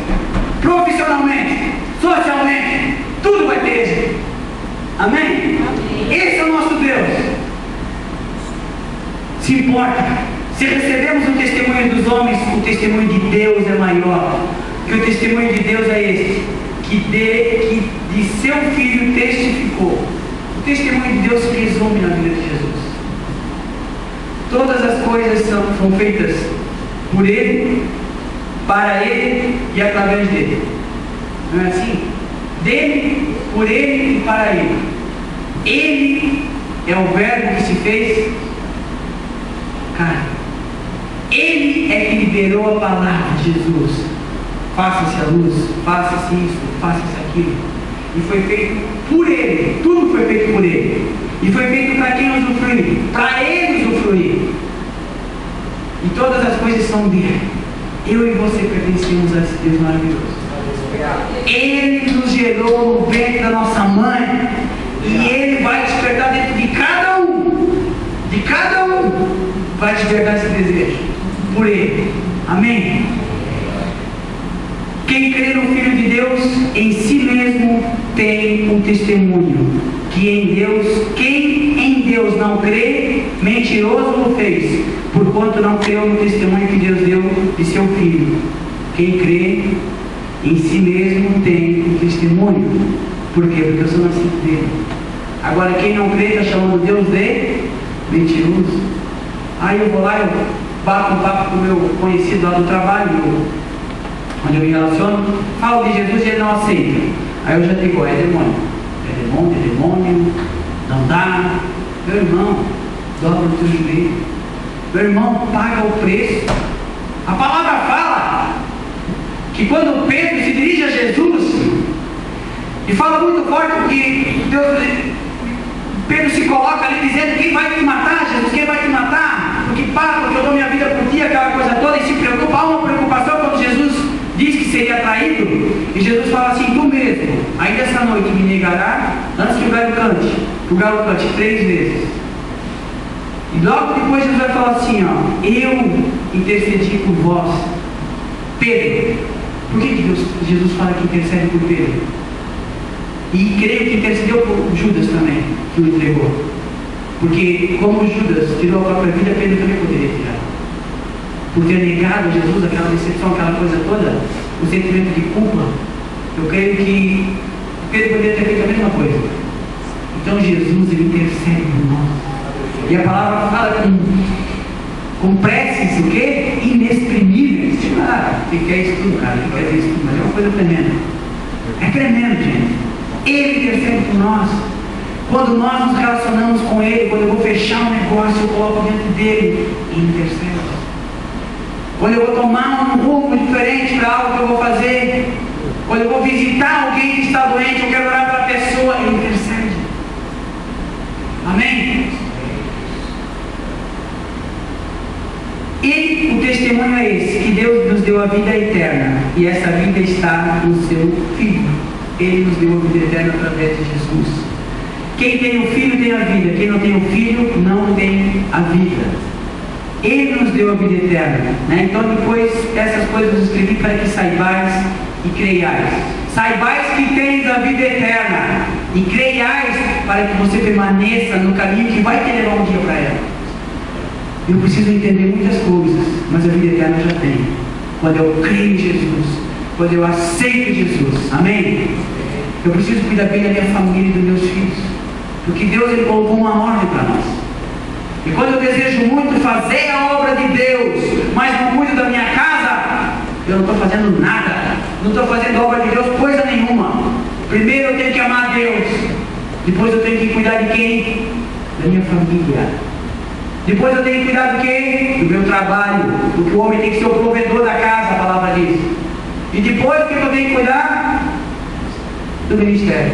profissionalmente, socialmente, tudo vai ter êxito. Amém? Esse é o nosso Deus. Se importa. Se recebemos o testemunho dos homens, o testemunho de Deus é maior. Que o testemunho de Deus é esse, que de seu Filho testificou. O testemunho de Deus se resume na vida de Jesus. Todas as coisas são feitas por Ele, para Ele e através dEle. Não é assim? Dele, por Ele e para Ele. Ele é o Verbo que se fez carne. Ele é que liberou a palavra de Jesus. Faça-se a luz, faça-se isso, faça-se aquilo. E foi feito por Ele. Tudo foi feito por Ele. E foi feito para quem usufruir? Para Ele usufruir. E todas as coisas são dele. Eu e você pertencemos a esse Deus maravilhoso. Ele nos gerou no ventre da nossa mãe. E Ele vai despertar dentro de cada um. De cada um. Vai despertar esse desejo. Por Ele. Amém? Quem crê no Filho de Deus, em si mesmo tem um testemunho. Quem em Deus não crê, mentiroso o fez, porquanto não creu no testemunho que Deus deu de seu Filho. Quem crê em si mesmo tem um testemunho. Por quê? Porque eu sou nascido dele. Agora quem não crê está chamando Deus de mentiroso. Aí eu vou lá, eu bato um papo com o meu conhecido lá do trabalho, onde eu me relaciono, falo de Jesus e ele não aceita. Aí eu já digo, é demônio, é demônio, não dá. Meu irmão, dobra o teu joelho. Meu irmão, paga o preço. A palavra fala que quando Pedro se dirige a Jesus, e fala muito forte porque Pedro se coloca ali dizendo: quem vai te matar, Jesus? Quem vai te matar? Porque eu dou minha vida por ti, aquela coisa toda, e se preocupa. Há uma preocupação quando Jesus diz que seria traído, e Jesus fala assim: tu mesmo, ainda essa noite me negará, antes que o galo cante. O galo cante 3 vezes. E logo depois Jesus vai falar assim: ó, eu intercedi por vós, Pedro. Por que Jesus fala que intercede por Pedro? E creio que intercedeu por Judas também, que o entregou. Porque como Judas tirou a própria vida, Pedro também poderia tirar. Por ter negado Jesus, aquela decepção, aquela coisa toda, o sentimento de culpa, eu creio que Pedro poderia ter feito a mesma coisa. Então Jesus, ele intercede por nós. E a palavra fala com preces, o quê? Inexprimíveis. Ah, o que é isso tudo, cara? O que é isso tudo? Mas é uma coisa tremenda. É tremendo, gente. Ele intercede por nós. Quando nós nos relacionamos com Ele, quando eu vou fechar um negócio, eu coloco dentro dele e intercede. Quando eu vou tomar um rumo diferente para algo que eu vou fazer, quando eu vou visitar alguém que está doente, eu quero orar pela pessoa, Ele intercede. Amém? E o testemunho é esse, que Deus nos deu a vida eterna, e essa vida está no seu Filho. Ele nos deu a vida eterna através de Jesus. Quem tem o Filho tem a vida, quem não tem o Filho não tem a vida. Ele nos deu a vida eterna, né? Então depois essas coisas eu escrevi para que saibais e creiais. Saibais que tens a vida eterna e creiais para que você permaneça no caminho que vai te levar um dia para ela. Eu preciso entender muitas coisas, mas a vida eterna eu já tenho. Quando eu creio em Jesus, quando eu aceito Jesus, amém? Eu preciso cuidar bem da minha família e dos meus filhos, porque Deus, ele colocou uma ordem para nós. E quando eu desejo muito fazer a obra de Deus, mas não cuido da minha casa, eu não estou fazendo nada, não estou fazendo a obra de Deus coisa nenhuma. Primeiro eu tenho que amar a Deus, depois eu tenho que cuidar de quem? Da minha família. Depois eu tenho que cuidar do quê? Do meu trabalho, porque o homem tem que ser o provedor da casa, a palavra diz. E depois o que eu tenho que cuidar? Do ministério.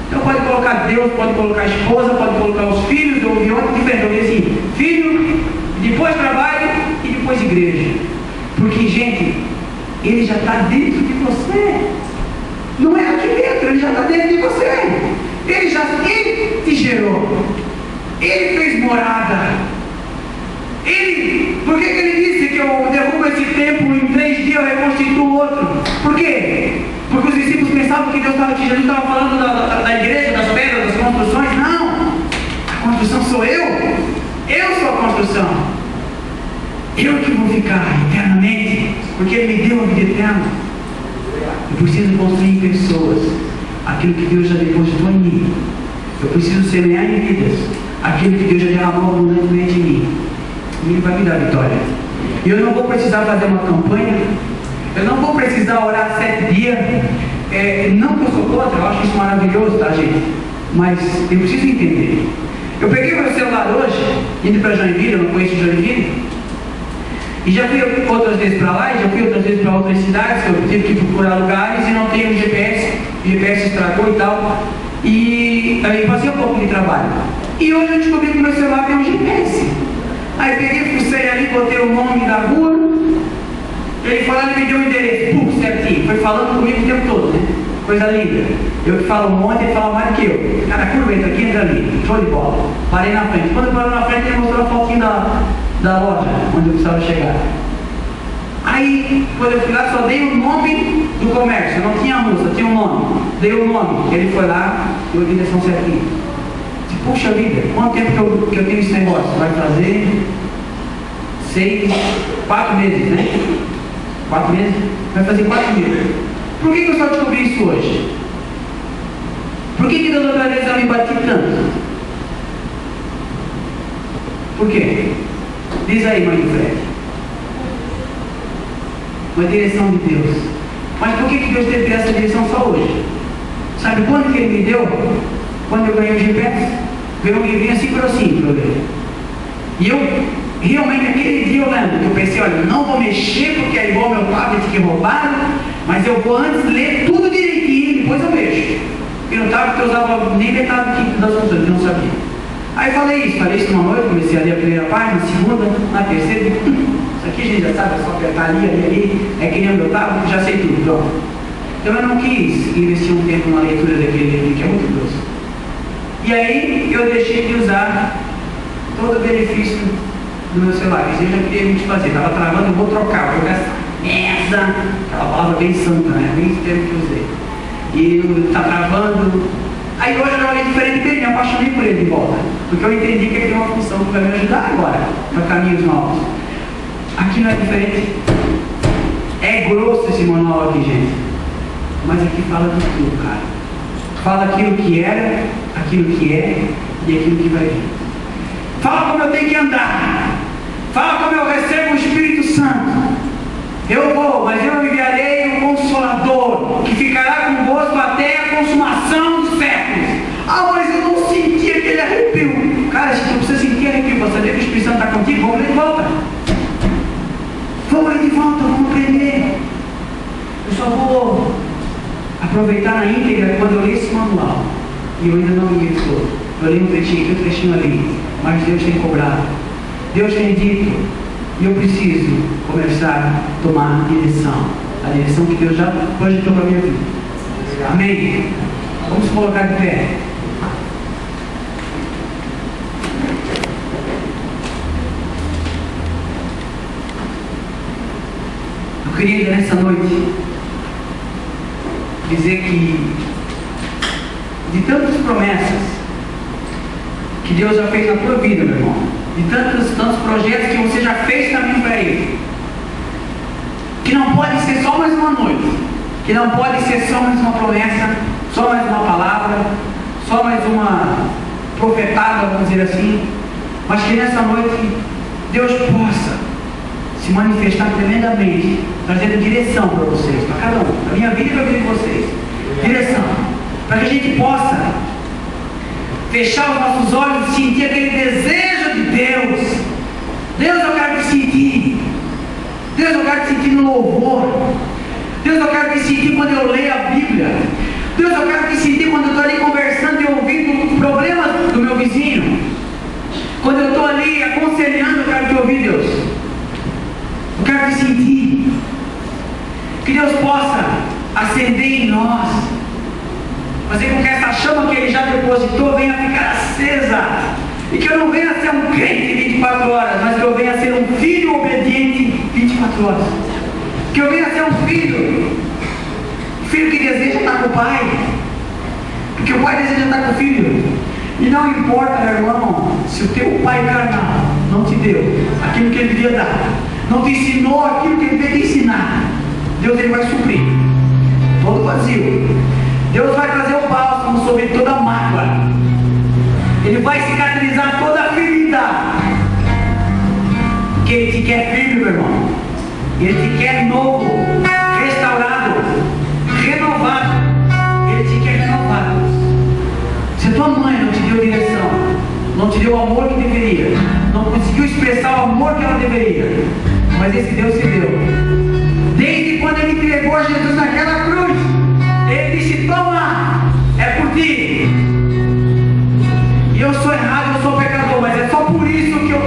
Então pode colocar Deus, pode colocar a esposa, pode colocar os filhos. Eu ouvi ontem diferente, eu ouvi assim: filho, depois trabalho e depois igreja. Porque, gente, Ele já está dentro de você. Não é aqui dentro, ele já está dentro de você. Ele te gerou. Ele fez morada. Por que ele disse que eu derrubo esse templo em 3 dias, eu reconstituo outro? Por quê? Porque os discípulos pensavam que Jesus estava falando da igreja, das pedras, das construções. Não! A construção sou eu. Eu sou a construção. Eu que vou ficar eternamente, porque Ele me deu a vida eterna. Eu preciso construir em pessoas aquilo que Deus já depositou em mim. Eu preciso semear em vidas aquilo que Deus já derramou abundantemente em mim. E Ele vai me dar vitória. E eu não vou precisar fazer uma campanha. Eu não vou precisar orar 7 dias. Não que eu sou contra, eu acho isso maravilhoso, tá, gente? Mas eu preciso entender. Eu peguei meu celular hoje, indo para Joinville, eu não conheço Joinville. E já fui outras vezes para lá, e já fui outras vezes para outras cidades, que eu tive que procurar lugares e não tenho GPS. O GPS estragou e tal. E aí passei um pouco de trabalho. E hoje eu descobri que meu celular tem um GPS. Aí peguei, fucei ali, botei o nome da rua. Ele foi lá e me deu o endereço, certinho. Foi falando comigo o tempo todo, né? Coisa linda. Eu que falo um monte, ele fala mais do que eu. Cara, curva, entra aqui, entra ali. Show de bola. Parei na frente. Quando eu parei na frente, ele mostrou a fotinha da loja, onde eu precisava chegar. Aí, quando eu fui lá, só dei o nome do comércio. Não tinha a moça, tinha o nome. Dei o nome. Ele foi lá, deu a direção certinha. Disse, puxa vida, quanto tempo que eu tenho esse negócio? Vai fazer 4 meses, né? 4 meses? Vai fazer 4 meses. Por que eu só descobri isso hoje? Por que das outras vezes eu me bati tanto? Por quê? Diz aí, mãe do Fred. Uma direção de Deus. Mas por que Deus teve essa direção só hoje? Sabe quando que Ele me deu? Quando eu ganhei o GPS? Veio um livrinho assim grossinho para eu ler. E eu, realmente, aquele dia eu lembro que eu pensei, olha, não vou mexer porque é igual meu tablet que roubaram, mas eu vou antes ler tudo direitinho, depois eu mexo. Porque no tablet eu usava nem metade das coisas, eu não sabia. Aí falei isso numa noite, comecei a ler a primeira página, a segunda, na terceira, isso aqui a gente já sabe, é só apertar ali, é que nem o meu tablet, já sei tudo, pronto. Então eu não quis investir um tempo na leitura daquele livro, que é muito grosso. E aí eu deixei de usar todo o benefício do meu celular. Isso eu já queria muito fazer, estava travando, eu vou trocar essa merda, aquela palavra bem santa, né? Bem termo que eu usei. E está travando. Aí hoje eu olhei diferente dele, me apaixonei por ele de volta. Porque eu entendi que ele tem uma função que vai me ajudar agora, para caminhos novos. Aqui não é diferente. É grosso esse manual aqui, gente. Mas aqui fala de tudo, cara. Fala aquilo que era, aquilo que é e aquilo que vai vir. Fala como eu tenho que andar. Fala como eu recebo o Espírito Santo. Eu vou, mas eu enviarei o Consolador, que ficará convosco até a consumação dos séculos. Ah, mas eu não senti aquele arrepio. Cara, se tu precisa sentir arrepio para saber que o Espírito Santo está contigo, vamos ler de volta. Vamos ler de volta, vamos aprender. Eu só vou aproveitar na íntegra quando eu ler esse manual. E eu ainda não li ele todo. Eu li um trechinho ali. Mas Deus tem cobrado. Deus tem dito. E eu preciso começar a tomar direção. A direção que Deus já projetou para a minha vida. Amém? Vamos colocar de pé. Eu queria nessa noite dizer que de tantas promessas que Deus já fez na tua vida, meu irmão, de tantos projetos que você já fez caminho para Ele, que não pode ser só mais uma noite, que não pode ser só mais uma promessa, só mais uma palavra, só mais uma profetada, vamos dizer assim, mas que nessa noite Deus possa se manifestar tremendamente, trazendo direção para vocês, para cada um, para a minha vida e para a vida de vocês. Direção, para que a gente possa fechar os nossos olhos e sentir aquele desejo de Deus. Deus, eu quero te sentir. Deus, eu quero te sentir no louvor. Deus, eu quero te sentir quando eu leio a Bíblia. Deus, eu quero te sentir quando eu estou ali conversando e ouvindo os problemas do meu vizinho. Quando eu estou ali aconselhando, eu quero te ouvir, Deus. Eu quero te sentir. acender em nós, fazer com que essa chama que Ele já depositou venha ficar acesa, e que eu não venha a ser um crente 24 horas, mas que eu venha a ser um filho obediente 24 horas, que eu venha a ser um filho que deseja estar com o Pai, porque o Pai deseja estar com o Filho. E não importa, meu irmão, se o teu pai carnal não te deu aquilo que ele devia dar, não te ensinou aquilo que ele devia te ensinar, Deus ele vai suprir todo vazio. Deus vai trazer o bálsamo sobre toda a mágoa, Ele vai cicatrizar toda a ferida, porque Ele te quer firme, meu irmão. Ele te quer novo, restaurado, renovado. Ele te quer renovado. Se tua mãe não te deu direção, não te deu o amor que deveria, não conseguiu expressar o amor que ela deveria, mas esse Deus se deu. Desde quando Ele entregou Jesus naquela cruz, Ele disse: toma, é por ti. E eu sou errado, eu sou pecador, mas é só por isso que eu